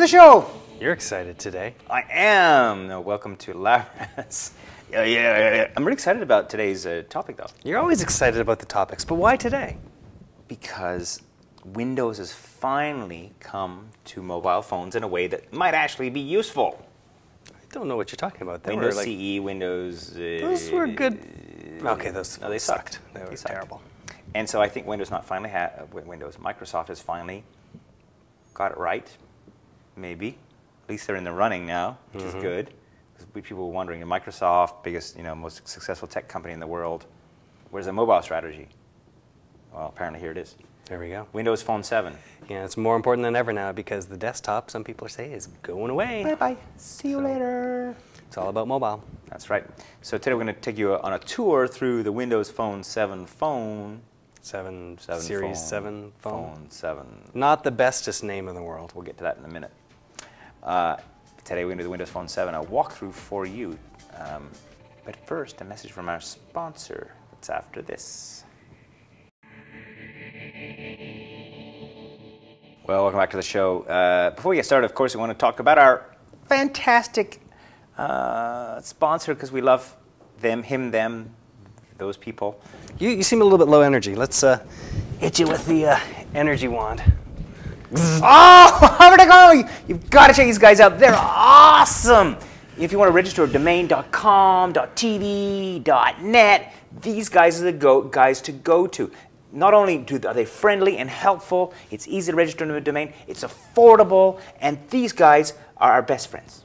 the show. You're excited today. I am. No, welcome to Labs. Yeah. I'm really excited about today's topic, though. You're always excited about the topics, but why today? Because Windows has finally come to mobile phones in a way that might actually be useful. I don't know what you're talking about. They Windows were like, CE, Windows... those were good. Okay, those no, they sucked. sucked. They were sucked. terrible. And so I think Microsoft has finally got it right. Maybe. At least they're in the running now, which is good. Because people were wondering, Microsoft, biggest, most successful tech company in the world, where's the mobile strategy? Well, apparently here it is. There we go. Windows Phone 7. Yeah, it's more important than ever now because the desktop, some people say, is going away. Bye-bye. See you later. It's all about mobile. That's right. So today we're going to take you on a tour through the Windows Phone 7 phone. 7 7 Series phone, 7 phone. Phone 7. Not the bestest name in the world. We'll get to that in a minute. Today we're going to do the Windows Phone 7, a walkthrough for you. But first, a message from our sponsor. It's after this. Well, welcome back to the show. Before we get started, of course, we want to talk about our fantastic sponsor because we love them, him, them, those people. You seem a little bit low energy. Let's hit you with the energy wand. Oh, how did I go? You've got to check these guys out. They're awesome. If you want to register a domain, .com, .tv, .net, these guys are the guys to go to. Not only are they friendly and helpful, it's easy to register a domain, it's affordable, and these guys are our best friends.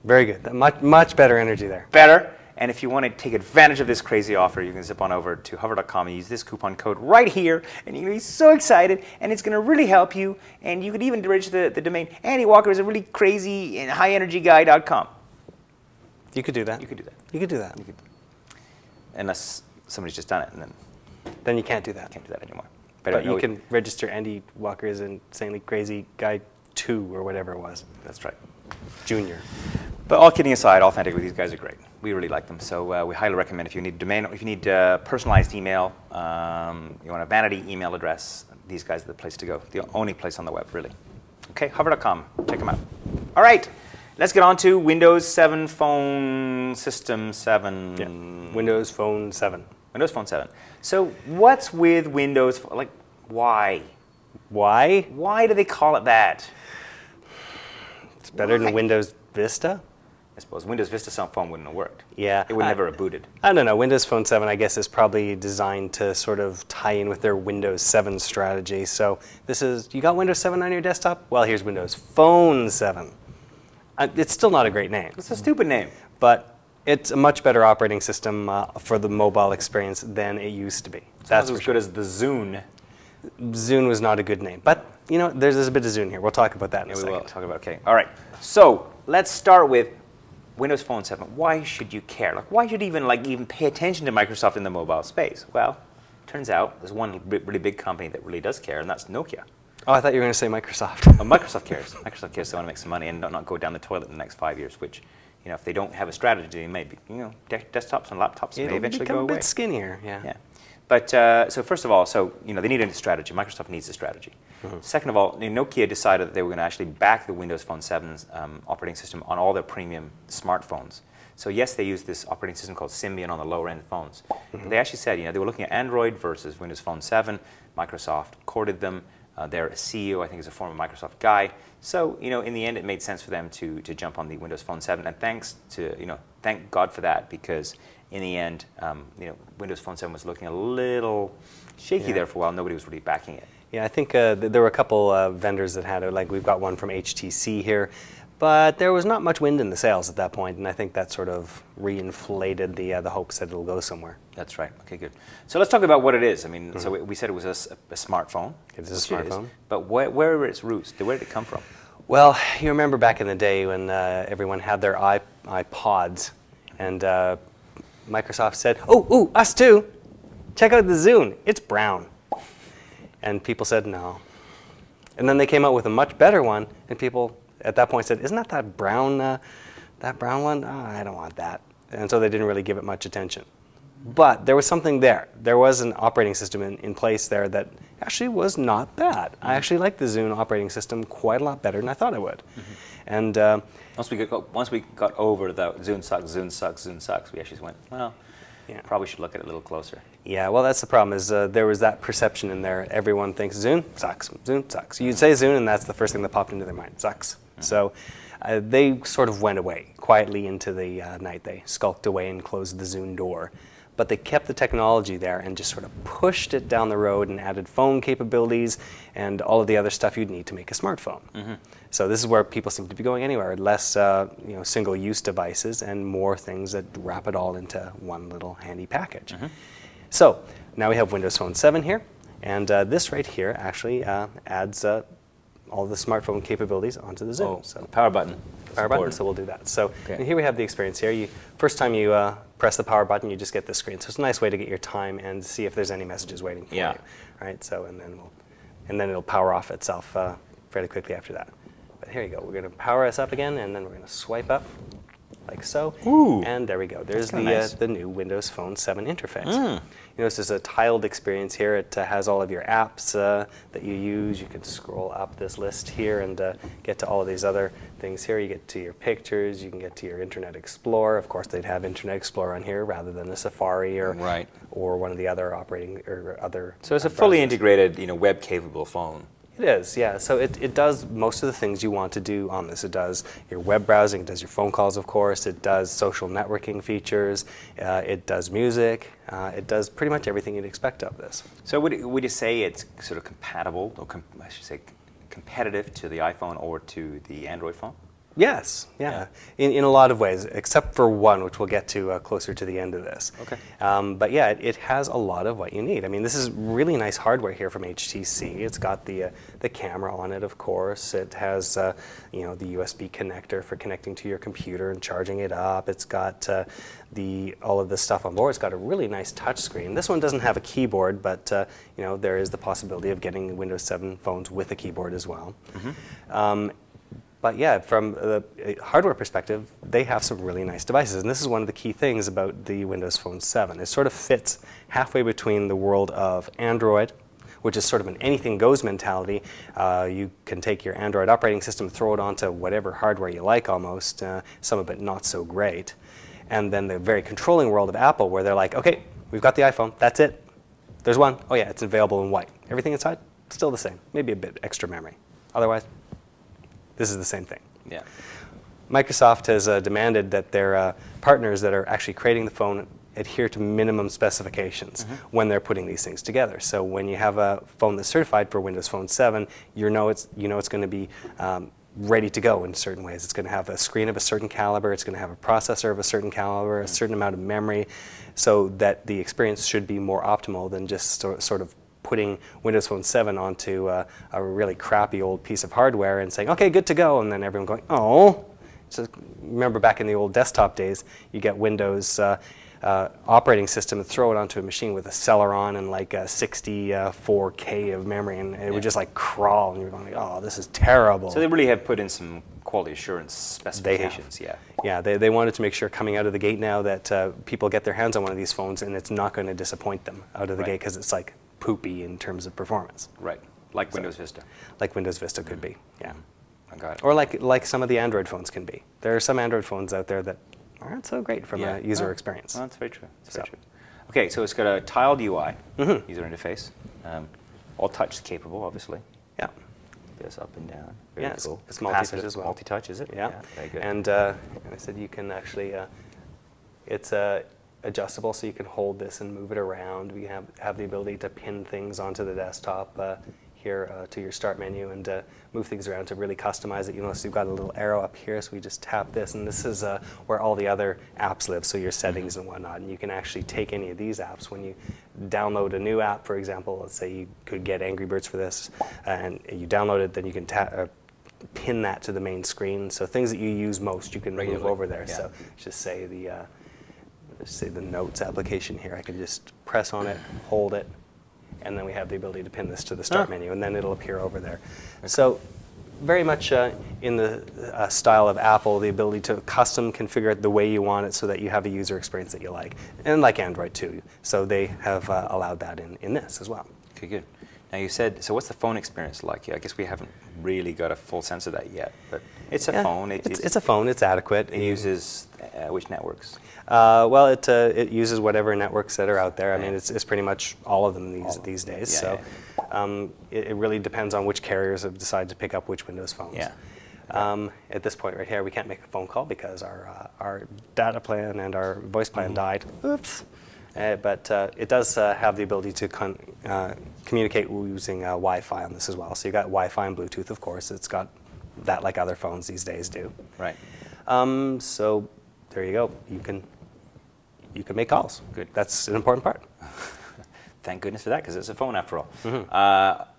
Very good. Much better energy there. Better. And if you want to take advantage of this crazy offer, you can zip on over to hover.com and use this coupon code right here, and you're going to be so excited, and it's going to really help you, and you could even register the domain. Andy Walker is a really crazy and high-energy guy.com. You could do that. You could do that. You could do that. Unless somebody's just done it, and then you can't do that. Can't do that anymore. But you can register Andy Walker as an insanely crazy guy 2 or whatever it was. That's right. Junior. But all kidding aside, authentically, these guys are great. We really like them. So we highly recommend if you need domain, if you need personalized email, you want a vanity email address, these guys are the place to go. The only place on the web, really. Okay, hover.com. Check them out. All right. Let's get on to Windows 7 Phone System 7. Yeah. Windows Phone 7. Windows Phone 7. So what's with Windows? Like, why? Why? Why do they call it that? It's better than Windows Vista? I suppose Windows Vista phone wouldn't have worked. Yeah. It would never have booted. I don't know. Windows Phone 7, I guess, is probably designed to sort of tie in with their Windows 7 strategy. So this is, you got Windows 7 on your desktop? Well, here's Windows Phone 7. It's still not a great name. It's a stupid name. But it's a much better operating system for the mobile experience than it used to be. That's as good as the Zune. Zune was not a good name. But, there's a bit of Zune here. We'll talk about that in a second. We will talk about, okay. All right. So let's start with Windows Phone 7. Why should you care? Like, why should you even pay attention to Microsoft in the mobile space? Well, turns out there's one really big company that really does care, and that's Nokia. Oh, I thought you were going to say Microsoft. Oh, Microsoft cares. Microsoft cares. They want to make some money and not go down the toilet in the next 5 years, which, if they don't have a strategy, maybe, desktops and laptops may eventually go away. It'll become a bit skinnier, yeah. But so first of all, they need a strategy. Microsoft needs a strategy. Second of all, Nokia decided that they were going to actually back the Windows Phone 7's operating system on all their premium smartphones. So yes, they use this operating system called Symbian on the lower-end phones. But they actually said, they were looking at Android versus Windows Phone 7. Microsoft courted them. Their CEO, I think, is a former Microsoft guy. So, in the end, it made sense for them to jump on the Windows Phone 7. And thank God for that, because in the end, Windows Phone 7 was looking a little shaky there for a while. Nobody was really backing it. Yeah, I think there were a couple vendors that had it. Like, we've got one from HTC here. But there was not much wind in the sails at that point, and I think that sort of reinflated the hopes that it'll go somewhere. That's right. Okay, good. So let's talk about what it is. I mean, so we said it was a smartphone. It is a smartphone. But where were its roots? Where did it come from? Well, you remember back in the day when everyone had their iPods, and Microsoft said, "Oh, us too. Check out the Zune. It's brown." And people said no. And then they came out with a much better one, and people at that point said, "Isn't that brown one? Oh, I don't want that." And so they didn't really give it much attention. But there was something there. There was an operating system in place there that actually was not bad. I actually liked the Zune operating system quite a lot better than I thought I would. And once we got over the Zune sucks, we actually went, well, yeah. Probably should look at it a little closer. Yeah, well, that's the problem is there was that perception in there. Everyone thinks Zune sucks, Zune sucks. You'd say Zune, and that's the first thing that popped into their mind, sucks. So they sort of went away quietly into the night. They skulked away and closed the Zune door. But they kept the technology there and just sort of pushed it down the road and added phone capabilities and all of the other stuff you'd need to make a smartphone. So this is where people seem to be going anywhere. Less single-use devices and more things that wrap it all into one little handy package. So now we have Windows Phone 7 here. And this right here actually adds all the smartphone capabilities onto the Zune. Oh, so power button. Power button, so we'll do that. So here we have the experience here. First time you press the power button, you just get this screen. So it's a nice way to get your time and see if there's any messages waiting for you. Right. So and then it'll power off itself fairly quickly after that. But here you go. We're going to power us up again, and then we're going to swipe up like so. Ooh, and there we go. There's the new Windows Phone 7 interface. You notice there's a tiled experience here. It has all of your apps that you use. You can scroll up this list here and get to all of these other things here. You get to your pictures. You can get to your Internet Explorer. Of course, they'd have Internet Explorer on here rather than a Safari or one of the other operating or other. So it's a fully integrated, web-capable phone. It is, yeah. So it does most of the things you want to do on this. It does your web browsing, it does your phone calls, of course, it does social networking features, it does music, it does pretty much everything you'd expect of this. So would you say it's sort of compatible, or I should say competitive to the iPhone or to the Android phone? Yes, yeah, in a lot of ways, except for one, which we'll get to closer to the end of this. Okay. But yeah, it has a lot of what you need. I mean, this is really nice hardware here from HTC. It's got the camera on it, of course. It has the USB connector for connecting to your computer and charging it up. It's got all of this stuff on board. It's got a really nice touch screen. This one doesn't have a keyboard, but there is the possibility of getting Windows 7 phones with a keyboard as well. But yeah, from the hardware perspective, they have some really nice devices. And this is one of the key things about the Windows Phone 7. It sort of fits halfway between the world of Android, which is sort of an anything goes mentality. You can take your Android operating system, throw it onto whatever hardware you like almost, some of it not so great. And then the very controlling world of Apple, where they're like, okay, we've got the iPhone, that's it. There's one, oh yeah, it's available in white. Everything inside, still the same, maybe a bit extra memory. Otherwise, this is the same thing. Yeah. Microsoft has demanded that their partners that are actually creating the phone adhere to minimum specifications when they're putting these things together. So when you have a phone that's certified for Windows Phone 7, you know it's going to be ready to go in certain ways. It's going to have a screen of a certain caliber. It's going to have a processor of a certain caliber, a certain amount of memory, so that the experience should be more optimal than just sort of putting Windows Phone 7 onto a really crappy old piece of hardware and saying, okay, good to go, and then everyone going, oh. So remember back in the old desktop days, you get Windows operating system and throw it onto a machine with Accelerometer and like 64K of memory, and it would just like crawl, and you're going, oh, this is terrible. So they really have put in some quality assurance specifications. Yeah, they wanted to make sure coming out of the gate now that people get their hands on one of these phones and it's not going to disappoint them out of the gate, because it's like poopy in terms of performance. Right, like Windows Vista. Like Windows Vista could be, yeah. I got it. Or like some of the Android phones can be. There are some Android phones out there that aren't so great from a user experience. Well, that's very true. That's very true. Okay, so it's got a tiled UI, user interface, all touch capable, obviously. Yeah. This up and down. Very cool. It's multi-touch as well. Multi-touch, is it? Yeah. Very good. And I said you can actually, it's adjustable, so you can hold this and move it around. We have the ability to pin things onto the desktop here to your start menu and move things around to really customize it. You notice you've got a little arrow up here, so we just tap this, and this is where all the other apps live, so your settings and whatnot. And you can actually take any of these apps. When you download a new app, for example, let's say you could get Angry Birds for this, and you download it, then you can pin that to the main screen. So things that you use most, you can move over there. Yeah. So just say the Notes application here. I can just press on it, hold it, and then we have the ability to pin this to the start menu, and then it'll appear over there. Okay. So very much in the style of Apple, the ability to custom configure it the way you want it so that you have a user experience that you like. And like Android too. So they have allowed that in this as well. Okay, good. Now you said, so what's the phone experience like? I guess we haven't really got a full sense of that yet, but it's a phone. It's a phone. It's adequate. It uses which networks? Well, it uses whatever networks that are out there. I mean, it's pretty much all of them these days. Yeah, so it really depends on which carriers have decided to pick up which Windows phones. Yeah. At this point right here, we can't make a phone call because our data plan and our voice plan died. Oops. But it does have the ability to communicate using Wi-Fi on this as well. So you've got Wi-Fi and Bluetooth, of course. It's got that like other phones these days do. Right. So there you go. You can make calls. Good. That's an important part. Thank goodness for that, because it's a phone after all.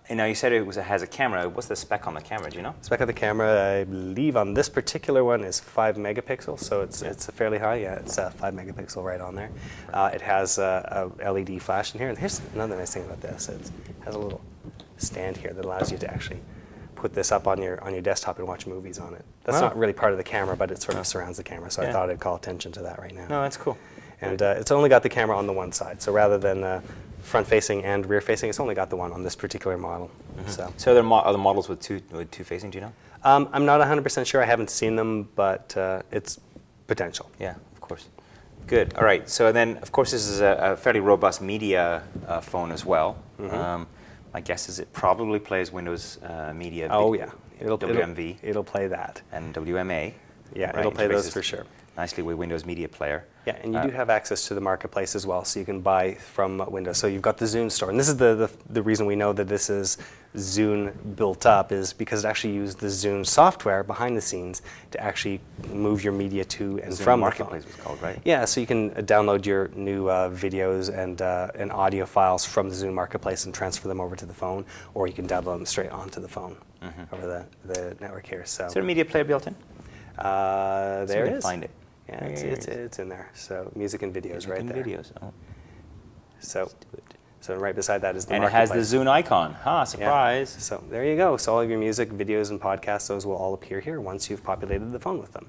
You said it has a camera. What's the spec on the camera? Do you know? Spec of the camera, I believe, on this particular one is 5 megapixels, so it's fairly high. Yeah, it's 5 megapixel right on there. It has a LED flash in here, and here's another nice thing about this: it has a little stand here that allows you to actually put this up on your desktop and watch movies on it. That's not really part of the camera, but it sort of surrounds the camera. So I thought I'd call attention to that right now. No, that's cool. And it's only got the camera on the one side, so rather than front-facing and rear-facing, it's only got the one on this particular model. So are there other models with two-facing? Do you know? I'm not 100% sure. I haven't seen them, but it's potential. Yeah, of course. Good. All right. So then, of course, this is a fairly robust media phone as well. My guess is it probably plays Windows Media. Oh yeah, WMV. It'll play that. And WMA. Yeah, right? It'll play those for sure. Nicely with Windows Media Player. Yeah, and you do have access to the marketplace as well, so you can buy from Windows. So you've got the Zune store, and this is the reason we know that this is Zune built up, is because it actually used the Zune software behind the scenes to actually move your media to and from the Marketplace was called, right? Yeah, so you can download your new videos and audio files from the Zune Marketplace and transfer them over to the phone, or you can download them straight onto the phone over the network here. So is there a media player built in? There it is. Find it. Yeah, it's in there. So music and videos right there. Videos. Oh. So right beside that is the and it has the Zune icon. Surprise. Yeah. So there you go. So all of your music, videos, and podcasts, those will all appear here once you've populated the phone with them.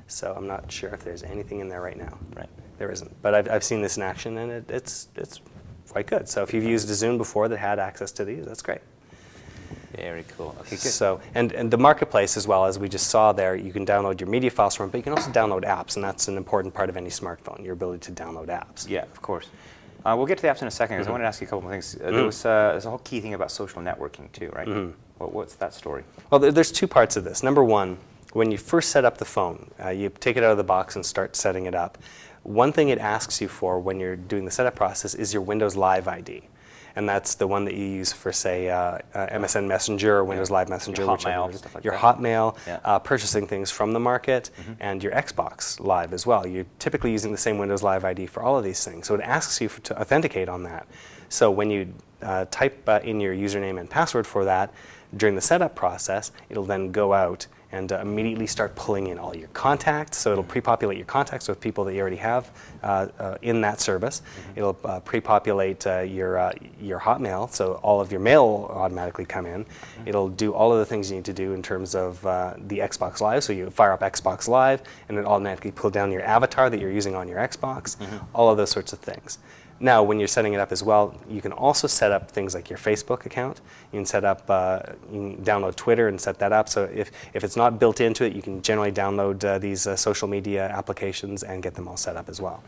So I'm not sure if there's anything in there right now. Right. There isn't. But I've seen this in action, and it's quite good. So if you've used a Zune before that had access to these, that's great. Very cool. Okay, good. So, and the marketplace as well, as we just saw there, you can download your media files from it, but you can also download apps, and that's an important part of any smartphone, your ability to download apps. Yeah, of course. We'll get to the apps in a second, because I wanted to ask you a couple more things. There's a whole key thing about social networking too, right? What's that story? Well, there's two parts of this. Number one, when you first set up the phone, you take it out of the box and start setting it up. One thing it asks you for when you're doing the setup process is your Windows Live ID. And that's the one that you use for, say, MSN Messenger or Windows Live Messenger, your Hotmail, stuff like your that. Hotmail, purchasing things from the market, and your Xbox Live as well. You're typically using the same Windows Live ID for all of these things. So it asks you to authenticate on that. So when you type in your username and password for that during the setup process, it'll then go out and immediately start pulling in all your contacts. So it'll pre-populate your contacts with people that you already have in that service. It'll pre-populate your Hotmail, so all of your mail will automatically come in. It'll do all of the things you need to do in terms of the Xbox Live. So you fire up Xbox Live, and it automatically pull down your avatar that you're using on your Xbox, all of those sorts of things. Now, when you're setting it up as well, you can also set up things like your Facebook account. You can set up, you can download Twitter and set that up. So if it's not built into it, you can generally download these social media applications and get them all set up as well.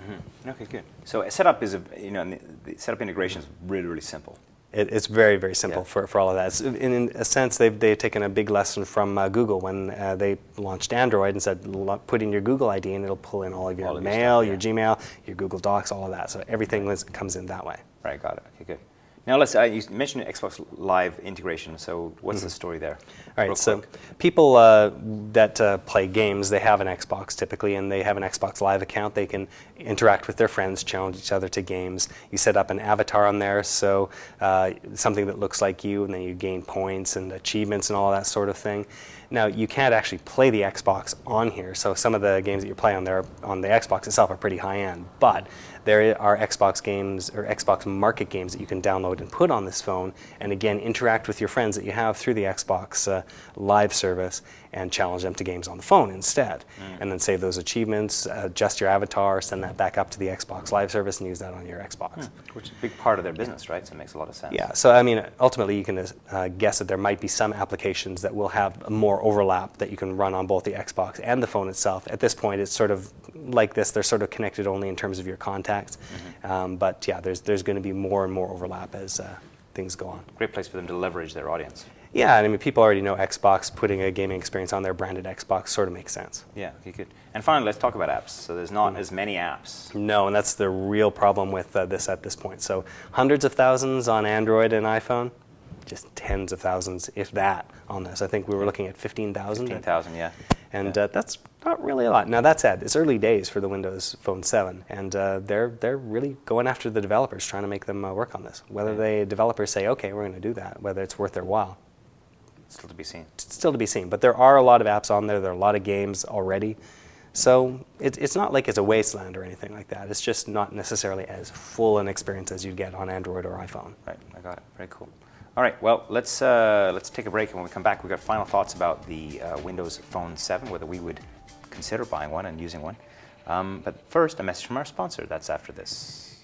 Okay, good. So setup is, the setup integration is really, really simple. It's very, very simple for all of that. In a sense, they've taken a big lesson from Google when they launched Android and said, put in your Google ID and it'll pull in all of your mail, your Gmail, your Google Docs, all of that. So everything comes in that way. Right, got it. Okay, good. Now, you mentioned Xbox Live integration, so what's the story there? All right, so people that play games, they have an Xbox typically, and they have an Xbox Live account. They can interact with their friends, challenge each other to games. You set up an avatar on there, so something that looks like you, and then you gain points and achievements and all that sort of thing. Now, you can't actually play the Xbox on here, so some of the games that you play on there on the Xbox itself are pretty high-end, but there are Xbox games or Xbox Market games that you can download and put on this phone, and again, interact with your friends that you have through the Xbox Live service and challenge them to games on the phone instead. And then save those achievements, adjust your avatar, send that back up to the Xbox Live service and use that on your Xbox. Which is a big part of their business, right? So it makes a lot of sense. Yeah, so I mean, ultimately you can guess that there might be some applications that will have more overlap that you can run on both the Xbox and the phone itself. At this point, it's sort of like this. They're sort of connected only in terms of your contacts. But yeah, there's going to be more and more overlap as things go on. Great place for them to leverage their audience. Yeah, I mean, people already know Xbox. Putting a gaming experience on their branded Xbox sort of makes sense. Yeah, okay, good. And finally, let's talk about apps. So there's not as many apps. No, and that's the real problem with this at this point. So hundreds of thousands on Android and iPhone, just tens of thousands, if that, on this. I think we were looking at 15,000. 15,000, yeah. And that's not really a lot. Now that said, it's early days for the Windows Phone 7, and they're really going after the developers, trying to make them work on this. Whether the developers say, okay, we're going to do that, whether it's worth their while. Still to be seen. Still to be seen. But there are a lot of apps on there. There are a lot of games already. So it's not like it's a wasteland or anything like that. It's just not necessarily as full an experience as you'd get on Android or iPhone. Right, I got it. Very cool. All right, well, let's take a break, and when we come back, we've got final thoughts about the Windows Phone 7, whether we would consider buying one and using one. But first, a message from our sponsor. That's after this.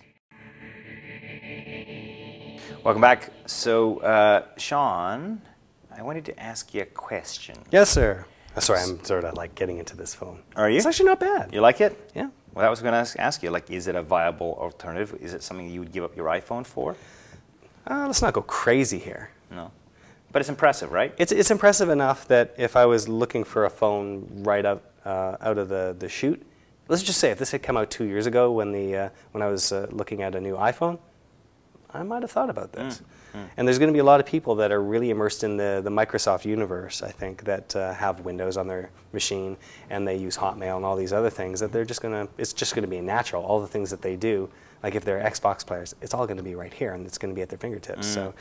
Welcome back. So, Sean, I wanted to ask you a question. Yes, sir. Sorry, I'm sort of like getting into this phone. Are you? It's actually not bad. You like it? Yeah. Well, I was going to ask you, like, is it a viable alternative? Is it something you would give up your iPhone for? Let's not go crazy here. No. But it's impressive, right? It's impressive enough that if I was looking for a phone right out of the chute, let's just say if this had come out 2 years ago when I was looking at a new iPhone, I might have thought about this. And there's going to be a lot of people that are really immersed in the Microsoft universe, I think, that have Windows on their machine and they use Hotmail and all these other things that they're just going to, it's just going to be natural. All the things that they do, like if they're Xbox players, it's all going to be right here and it's going to be at their fingertips. So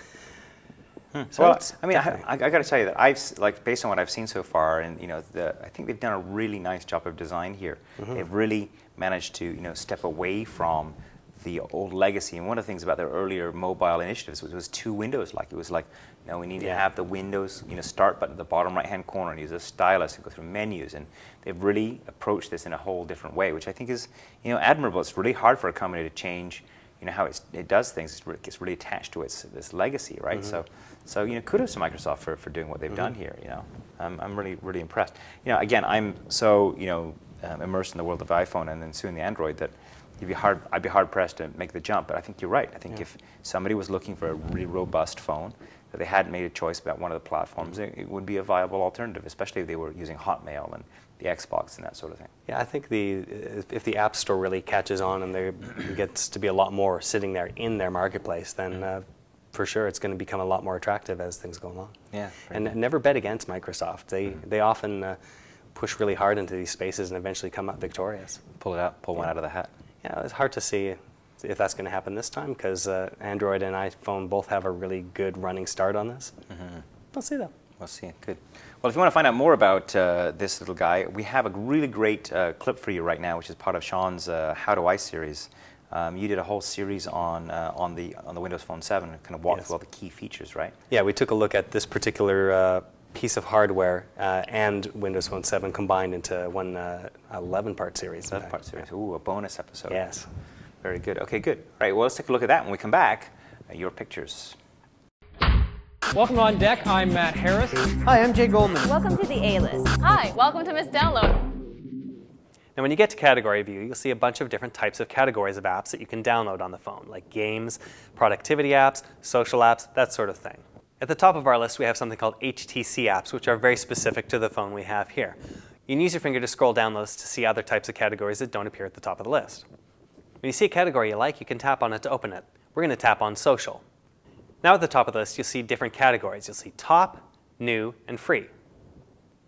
well, I mean, I got to tell you that like based on what I've seen so far, and I think they've done a really nice job of design here. They've really managed to step away from the old legacy. And one of the things about their earlier mobile initiatives was too Windows-like. It was like, no, we need to have the Windows start button at the bottom right-hand corner and use a stylus and go through menus. And they've really approached this in a whole different way, which I think is admirable. It's really hard for a company to change how it does things. It's really attached to this legacy, right? So kudos to Microsoft for doing what they've done here. I'm really impressed. Again, I'm so immersed in the world of iPhone and then soon the Android that I'd be hard pressed to make the jump. But I think you're right. I think if somebody was looking for a really robust phone, that they hadn't made a choice about one of the platforms, it would be a viable alternative, especially if they were using Hotmail and the Xbox and that sort of thing. Yeah, I think if the App Store really catches on and there gets to be a lot more sitting there in their marketplace, then for sure it's going to become a lot more attractive as things go along. Yeah. And never bet against Microsoft. They often push really hard into these spaces and eventually come up victorious. Pull one out of the hat. Yeah, it's hard to see if that's going to happen this time because Android and iPhone both have a really good running start on this. We'll see, though. We'll see. Good. Well, if you want to find out more about this little guy, we have a really great clip for you right now, which is part of Sean's How Do I series. You did a whole series on the Windows Phone 7 and kind of walked through all the key features, right? Yeah, we took a look at this particular piece of hardware and Windows Phone 7 combined into one 11-part series. 11-part series. Ooh, a bonus episode. Yes. Very good. Okay, good. All right, well, let's take a look at that when we come back. Your pictures. Welcome on deck. I'm Matt Harris. Hi, I'm Jay Goldman. Welcome to the A-List. Hi, welcome to Miss Download. Now, when you get to Category View, you'll see a bunch of different types of categories of apps that you can download on the phone, like games, productivity apps, social apps, that sort of thing. At the top of our list, we have something called HTC apps, which are very specific to the phone we have here. You can use your finger to scroll down the list to see other types of categories that don't appear at the top of the list. When you see a category you like, you can tap on it to open it. We're going to tap on social. Now at the top of the list, you'll see different categories. You'll see top, new, and free.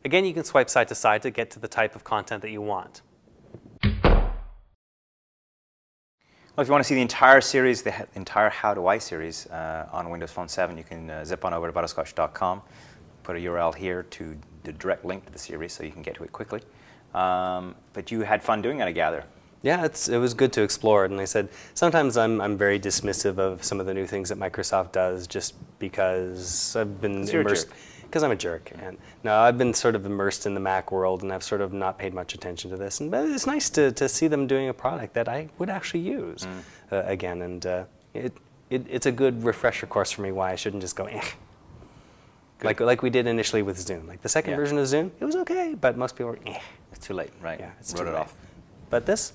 Again, you can swipe side to side to get to the type of content that you want. Well, if you want to see the entire series, the entire How Do I series on Windows Phone 7, you can zip on over to butterscotch.com. put a URL here to the direct link to the series so you can get to it quickly. But you had fun doing it, I gather. Yeah, it was good to explore it. And I said, sometimes I'm very dismissive of some of the new things that Microsoft does just because I've been immersed. Because I'm a jerk. And no, I've been sort of immersed in the Mac world, and I've sort of not paid much attention to this. But it's nice to see them doing a product that I would actually use again. And it's a good refresher course for me why I shouldn't just go, eh. Like we did initially with Zune. Like the second version of Zune, it was okay, but most people were, eh. It's too late, right? Yeah, it's Wrote too it late. off. But this,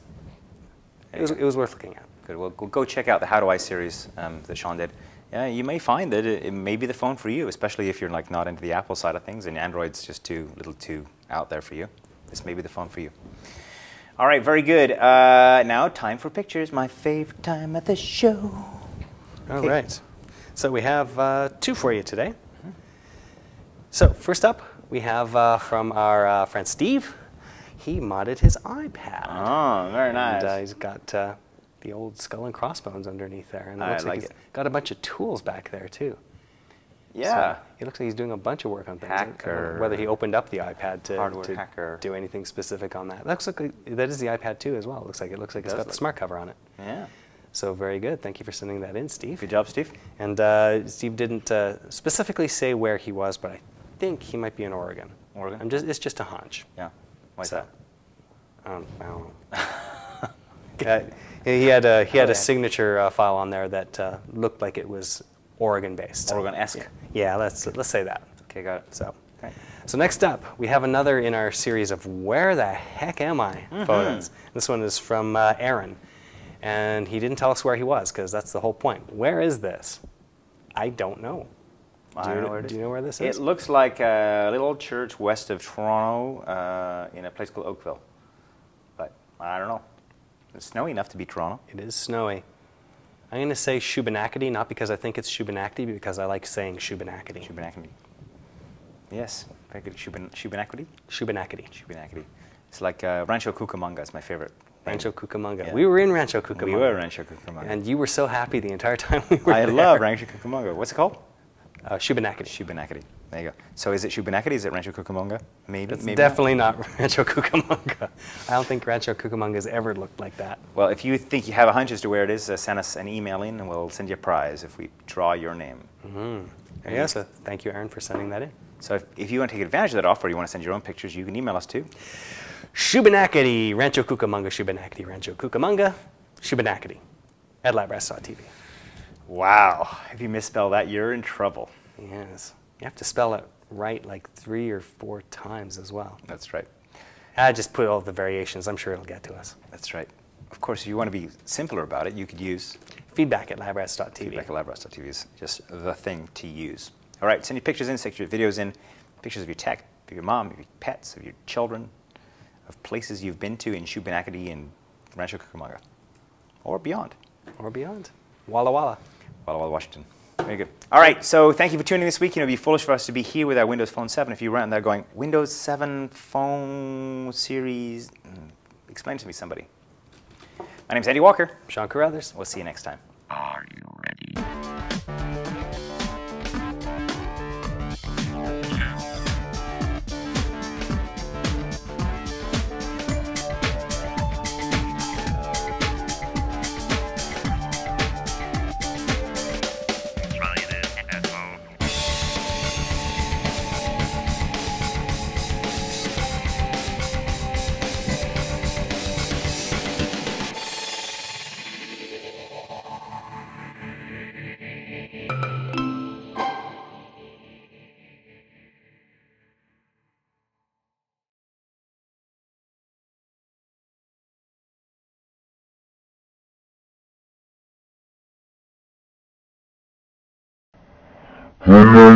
it was worth looking at. Good. Well, go check out the How Do I series that Sean did. Yeah, you may find that it may be the phone for you, especially if you're like not into the Apple side of things and Android's just a little too out there for you. This may be the phone for you. All right, very good. Now time for pictures, my favorite time of the show. All right. So we have 2 for you today. So first up, we have from our friend Steve. He modded his iPad. Oh, very nice. And he's got the old skull and crossbones underneath there. And it looks like he's got a bunch of tools back there, too. Yeah. So it looks like he's doing a bunch of work on things. Hacker. I don't know whether he opened up the iPad to hacker. do anything specific on that. Looks like that is the iPad 2 as well. It looks like it's got the smart cover on it. Yeah. So very good. Thank you for sending that in, Steve. Good job, Steve. And Steve didn't specifically say where he was, but I think he might be in Oregon. Oregon? It's just a hunch. Yeah. Why is So, that? I don't know. He had a signature file on there that looked like it was Oregon-based. Oregon-esque. Yeah, let's say that. Okay, got it. So, Okay. so next up, we have another in our series of Where the Heck Am I photos. This one is from Aaron. And he didn't tell us where he was, because that's the whole point. Where is this? I don't know. Do you know where this is? It looks like a little church west of Toronto in a place called Oakville. But I don't know. It's snowy enough to be Toronto. It is snowy. I'm going to say Shubenacadie, not because I think it's Shubenacadie, but because I like saying Shubenacadie. Shubenacadie. Yes, very good. Shubenacadie? Shubenacadie. Shubenacadie. It's like Rancho Cucamonga is my favorite. Rancho Cucamonga. Yeah. We were in Rancho Cucamonga. We were in Rancho Cucamonga. And you were so happy the entire time we were I there. love Rancho Cucamonga. What's it called? Shubenacadie. Shubenacadie. There you go. So is it Shubenacadie? Is it Rancho Cucamonga? Maybe. It's maybe definitely not Rancho Cucamonga. I don't think Rancho Cucamonga has ever looked like that. Well, if you think you have a hunch as to where it is, send us an email in and we'll send you a prize if we draw your name. Yeah, so thank you, Aaron, for sending that in. So if you want to take advantage of that offer, or you want to send your own pictures, you can email us too. Shubenacadie, Rancho Cucamonga, Shubenacadie, Rancho Cucamonga, Shubenacadie at LabRest.tv. Wow. If you misspell that, you're in trouble. Yes. You have to spell it right like 3 or 4 times as well. That's right. I just put all the variations. I'm sure it'll get to us. That's right. Of course, if you want to be simpler about it, you could use Feedback at LabRest.tv. Feedback at LabRest.tv is just the thing to use. All right, send your pictures in, send your videos in, pictures of your tech, of your mom, of your pets, of your children, of places you've been to in Shubenacadie and Rancho Cucamonga, or beyond. Or beyond. Walla Walla. Walla Walla, Washington. Very good. All right, so thank you for tuning in this week. You know, it'd be foolish for us to be here with our Windows Phone 7 if you were around there going, Windows 7 phone series. Explain it to me, somebody. My name's Andy Walker. Sean Carruthers. We'll see you next time. Are you ready? Try this at home. Hello,